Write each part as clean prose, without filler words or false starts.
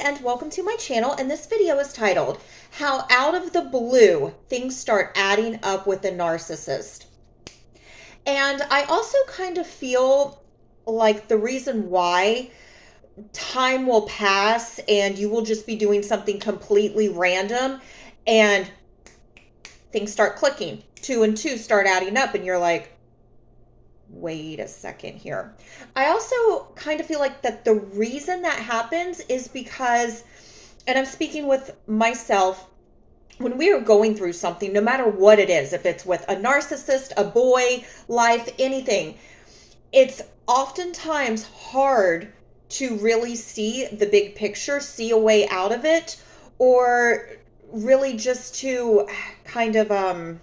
and welcome to my channel, and this video is titled How Out of the Blue Things Start Adding Up with a Narcissist. And I also kind of feel like the reason why time will pass and you will just be doing something completely random and things start clicking. 2 and 2 start adding up and you're like, wait a second here. I also kind of feel like that the reason that happens is because, and I'm speaking with myself, when we are going through something, no matter what it is, if it's with a narcissist, a boy, life, anything, it's oftentimes hard to really see the big picture, see a way out of it, or really just to kind of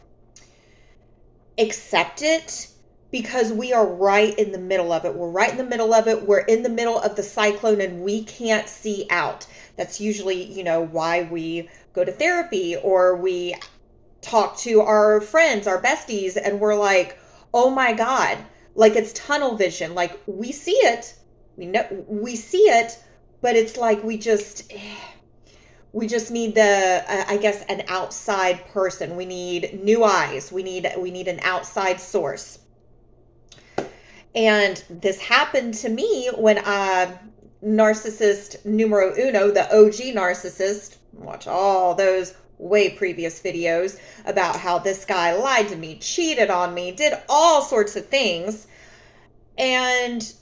accept it, because we are right in the middle of it. We're right in the middle of it. We're in the middle of the cyclone and we can't see out. That's usually, why we go to therapy or we talk to our friends, our besties, and we're like, oh my God, like it's tunnel vision. Like we see it, we see it, but it's like we just need I guess, an outside person. We need new eyes. We need an outside source. And this happened to me when narcissist numero uno, the OG narcissist, watch all those way previous videos about how this guy lied to me, cheated on me, did all sorts of things. And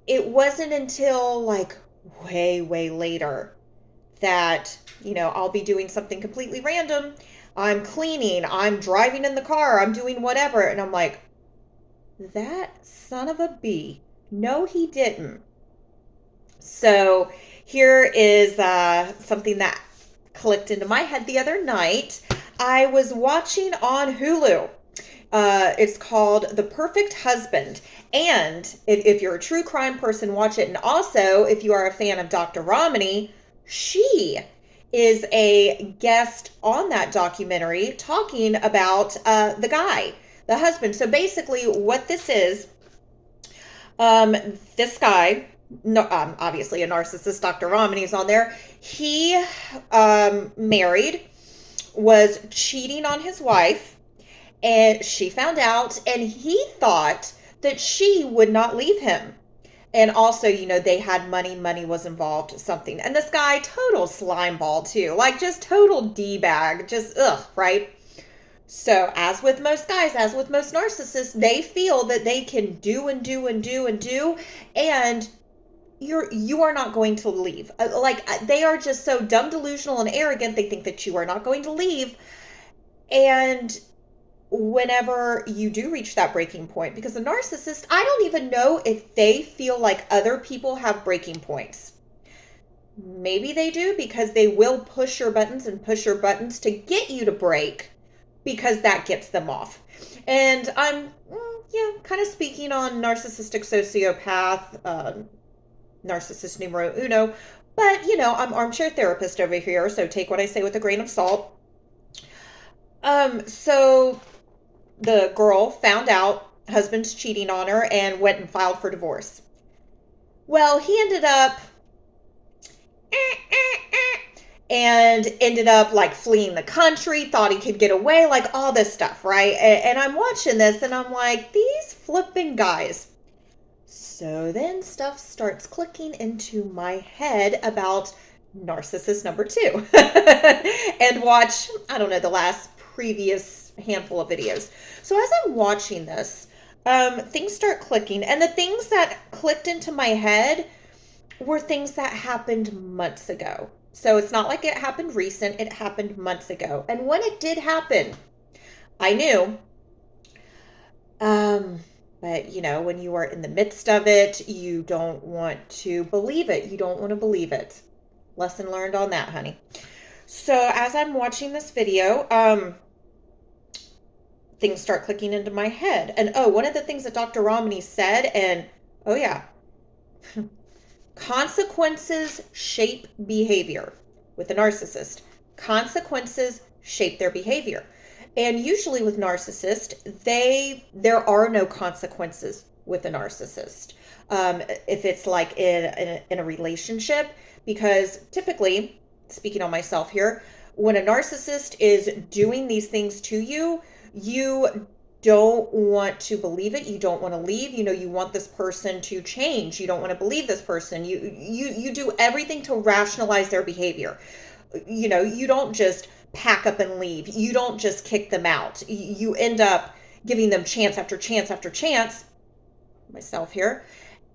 it wasn't until like way, way later that, I'll be doing something completely random. I'm cleaning, I'm driving in the car, I'm doing whatever. And I'm like, that son of a bee. No, he didn't. So here is something that clicked into my head the other night. I was watching on Hulu. It's called The Perfect Husband. And if you're a true crime person, watch it. And also, if you are a fan of Dr. Romney, she is a guest on that documentary talking about the guy, the husband. So basically what this is, this guy, no, obviously a narcissist, Dr. Romney is on there. He married, was cheating on his wife, and she found out, and he thought that she would not leave him. And also, they had money was involved, something. And this guy, total slime ball too, like just total D-bag, just ugh, right? So as with most guys, as with most narcissists, they feel that they can do and do and do and do, and you are not going to leave. Like they are just so dumb, delusional, and arrogant. They think that you are not going to leave. And whenever you do reach that breaking point, because a narcissist, I don't even know if they feel like other people have breaking points. Maybe they do, because they will push your buttons and push your buttons to get you to break, because that gets them off. And I'm, kind of speaking on narcissistic sociopath, narcissist numero uno, but, I'm armchair therapist over here, so take what I say with a grain of salt. So the girl found out husband's cheating on her and went and filed for divorce. Well, he ended up and ended up like fleeing the country, thought he could get away, like all this stuff, right? And I'm watching this and I'm like, these flipping guys. So then stuff starts clicking into my head about narcissist number 2. And watch, I don't know, the last previous handful of videos. So as I'm watching this, things start clicking, and the things that clicked into my head were things that happened months ago. So it's not like it happened recent, it happened months ago. And when it did happen, I knew. But when you are in the midst of it, you don't want to believe it. You don't want to believe it. Lesson learned on that, honey. So as I'm watching this video, things start clicking into my head. And one of the things that Dr. Romney said, and oh yeah, consequences shape behavior. With a narcissist, consequences shape their behavior. And usually with narcissists, there are no consequences with a narcissist. If it's like in a relationship, because typically, speaking on myself here, when a narcissist is doing these things to you, you don't want to believe it. You don't want to leave. You want this person to change. You don't want to believe this person. You do everything to rationalize their behavior. You don't just pack up and leave. You don't just kick them out. You end up giving them chance after chance after chance, myself here,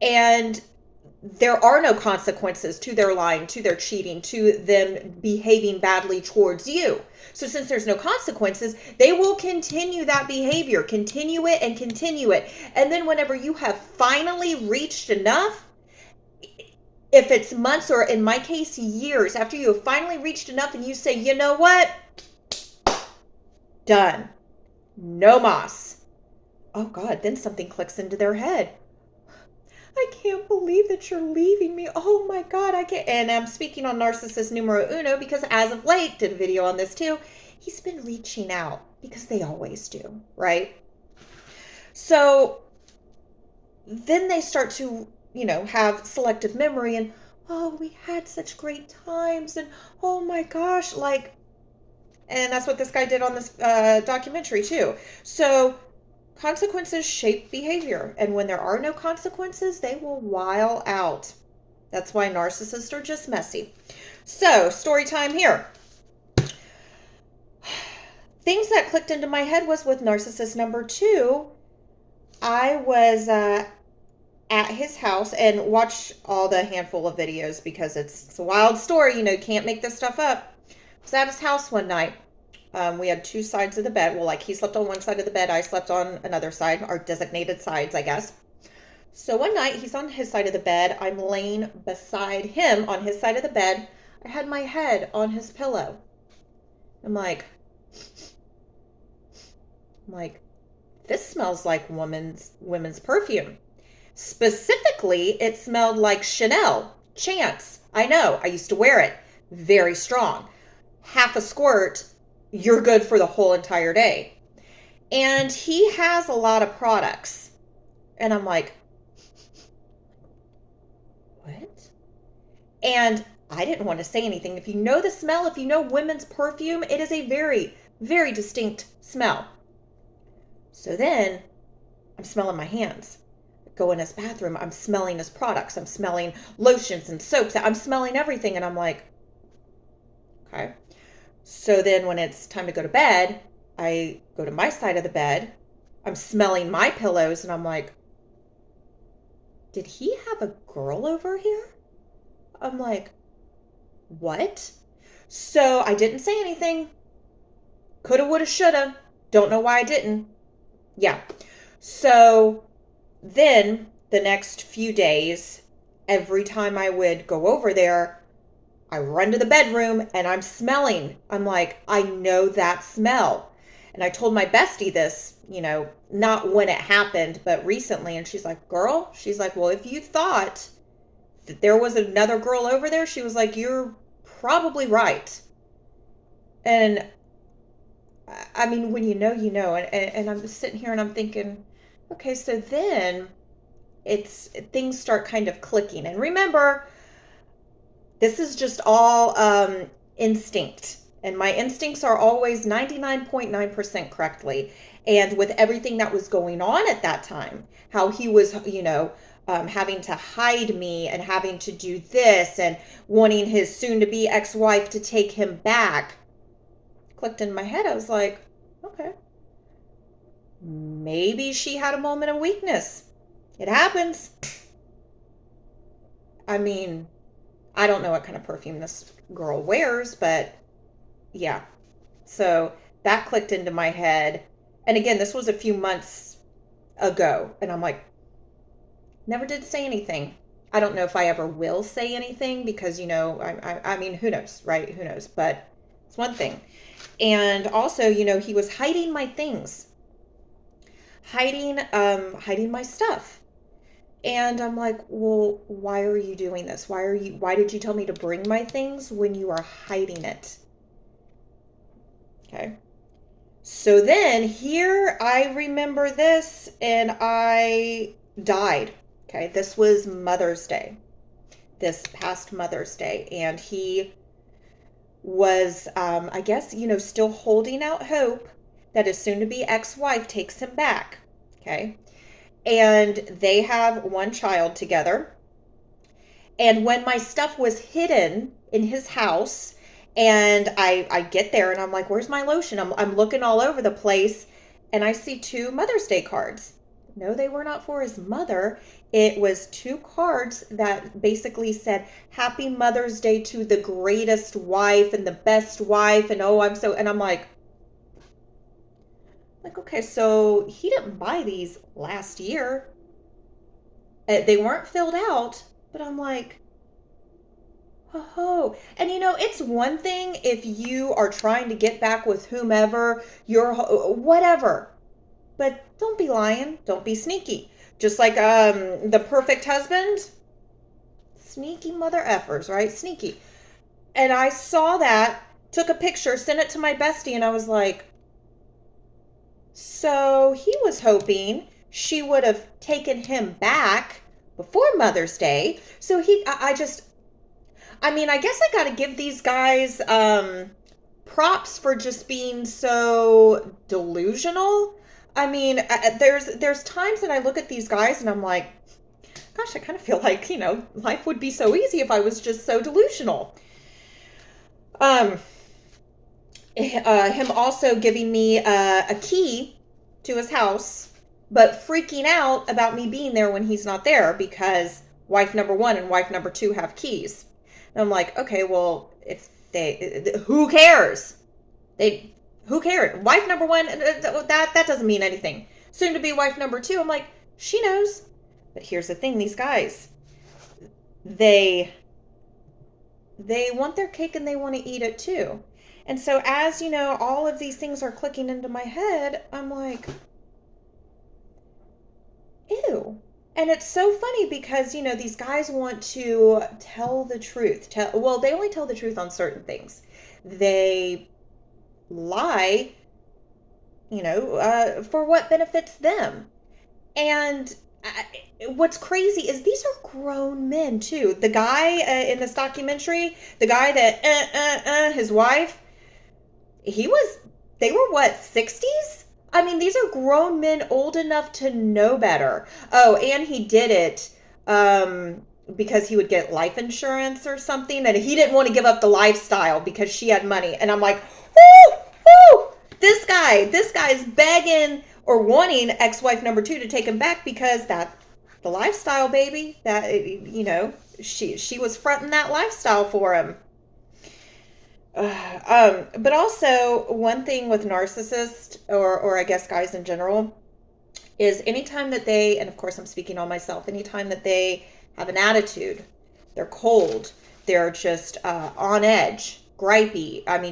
and there are no consequences to their lying, to their cheating, to them behaving badly towards you. So since there's no consequences, they will continue that behavior, continue it and continue it. And then whenever you have finally reached enough, if it's months or in my case, years after you have finally reached enough and you say, you know what? Done. No mas. Oh God, then something clicks into their head. I can't believe that you're leaving me. Oh my God, I can't. And I'm speaking on narcissist numero uno because as of late, did a video on this too, he's been reaching out because they always do, right? So then they start to, have selective memory and, oh, we had such great times and oh my gosh, and that's what this guy did on this documentary too. So consequences shape behavior, and when there are no consequences, they will while out. That's why narcissists are just messy. So, story time here. Things that clicked into my head was with narcissist number 2. I was at his house, and watch all the handful of videos because it's a wild story. Can't make this stuff up. I was at his house one night. We had two sides of the bed. Well, he slept on one side of the bed. I slept on another side, our designated sides, I guess. So one night, he's on his side of the bed. I'm laying beside him on his side of the bed. I had my head on his pillow. I'm like, this smells like women's perfume. Specifically, it smelled like Chanel. Chance. I know. I used to wear it. Very strong. Half a squirt, you're good for the whole entire day. And he has a lot of products. And I'm like, what? And I didn't want to say anything. If you know the smell, if you know women's perfume, it is a very, very distinct smell. So then I'm smelling my hands. I go in his bathroom. I'm smelling his products. I'm smelling lotions and soaps. I'm smelling everything. And I'm like, okay. So then when it's time to go to bed, I go to my side of the bed. I'm smelling my pillows and I'm like, did he have a girl over here? I'm like, what? So I didn't say anything. Coulda, woulda, shoulda. Don't know why I didn't. Yeah. So then the next few days, every time I would go over there, I run to the bedroom and I'm smelling. I'm like, I know that smell. And I told my bestie this, not when it happened, but recently. And she's like, girl, she's like, well, if you thought that there was another girl over there, she was like, you're probably right. And I mean, when you know, and I'm just sitting here and I'm thinking, okay, so then things start kind of clicking. And remember, this is just all instinct. And my instincts are always 99.9% correctly. And with everything that was going on at that time, how he was, having to hide me and having to do this and wanting his soon-to-be ex-wife to take him back, clicked in my head. I was like, okay, maybe she had a moment of weakness. It happens. I mean, I don't know what kind of perfume this girl wears, but yeah. So that clicked into my head. And again, this was a few months ago. And I'm like, never did say anything. I don't know if I ever will say anything because, I mean, who knows, right? Who knows? But it's one thing. And also, he was hiding my things, hiding my stuff. And I'm like, well, why are you doing this? Why did you tell me to bring my things when you are hiding it? Okay. So then here I remember this and I died. Okay, this was Mother's Day, this past Mother's Day, and he was, I guess, still holding out hope that his soon to be ex wife takes him back. Okay, and they have one child together. And when my stuff was hidden in his house, and I get there and I'm like, where's my lotion? I'm looking all over the place, and I see two Mother's Day cards. No, they were not for his mother. It was two cards that basically said, Happy Mother's Day to the greatest wife and the best wife. And oh, and I'm like, okay, so he didn't buy these last year. They weren't filled out, but I'm like, oh, and it's one thing if you are trying to get back with whomever, whatever, but don't be lying, don't be sneaky. Just like the perfect husband, sneaky mother effers, right? Sneaky. And I saw that, took a picture, sent it to my bestie, and I was like, so he was hoping she would have taken him back before Mother's Day. So I guess I got to give these guys props for just being so delusional. There's times that I look at these guys and I'm like, gosh, I kind of feel like, life would be so easy if I was just so delusional. Him also giving me a key to his house, but freaking out about me being there when he's not there because wife number one and wife number two have keys. And I'm like, okay, well, who cares? Who cares? Wife number one, that doesn't mean anything. Soon to be wife number two, I'm like, she knows. But here's the thing, these guys, they want their cake and they want to eat it too. And so as all of these things are clicking into my head, I'm like, ew. And it's so funny because, these guys want to tell the truth. They only tell the truth on certain things. They lie, for what benefits them. And what's crazy is these are grown men, too. The guy in this documentary, the guy that, his wife, they were what, 60s? These are grown men old enough to know better. Oh, and he did it because he would get life insurance or something, and he didn't want to give up the lifestyle because she had money. And I'm like, whoo, whoo, this guy's begging or wanting ex-wife number two to take him back because the lifestyle, baby, that, she was fronting that lifestyle for him. But also one thing with narcissists or I guess guys in general is anytime that and of course I'm speaking on myself, anytime that they have an attitude, they're cold, they're just on edge, gripey. And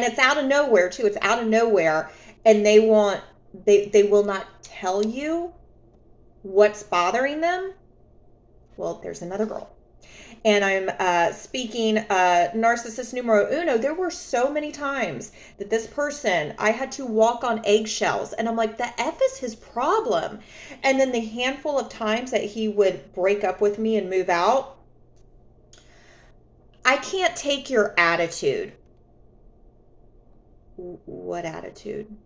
it's out of nowhere too. It's out of nowhere, and they will not tell you what's bothering them. Well, there's another girl. And I'm speaking narcissist numero uno. There were so many times that this person, I had to walk on eggshells. And I'm like, the F is his problem. And then the handful of times that he would break up with me and move out, I can't take your attitude. What attitude?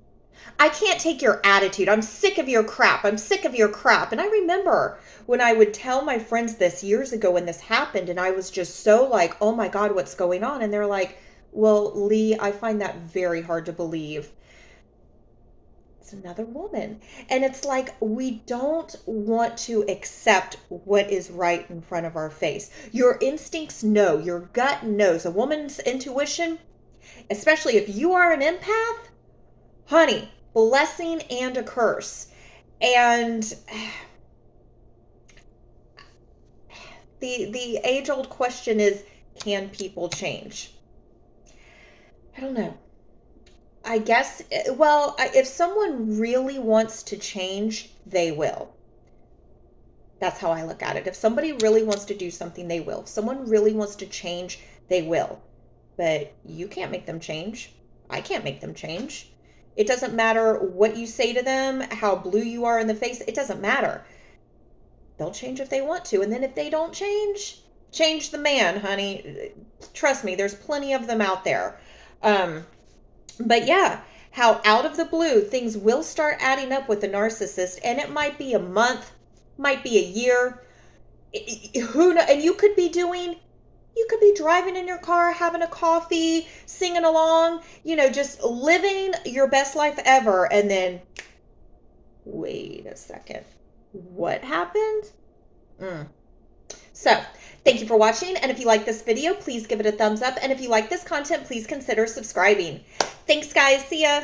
I can't take your attitude. I'm sick of your crap. I'm sick of your crap. And I remember when I would tell my friends this years ago when this happened, and I was just so like, oh my God, what's going on? And they're like, well, Lee, I find that very hard to believe. It's another woman. And it's like, we don't want to accept what is right in front of our face. Your instincts know, your gut knows. A woman's intuition, especially if you are an empath, honey, blessing and a curse. And the age-old question is, can people change? I don't know. I guess, if someone really wants to change, they will. That's how I look at it. If somebody really wants to do something, they will. If someone really wants to change, they will. But you can't make them change. I can't make them change. It doesn't matter what you say to them, how blue you are in the face. It doesn't matter. they'll change if they want to. And then if they don't change the man, honey. Trust me, there's plenty of them out there. But yeah, how out of the blue things will start adding up with the narcissist, and it might be a month, might be a year. Who know? And you could be driving in your car, having a coffee, singing along, just living your best life ever, and then wait a second, what happened? So, thank you for watching, and if you like this video, please give it a thumbs up, and if you like this content, please consider subscribing. Thanks, guys. See ya.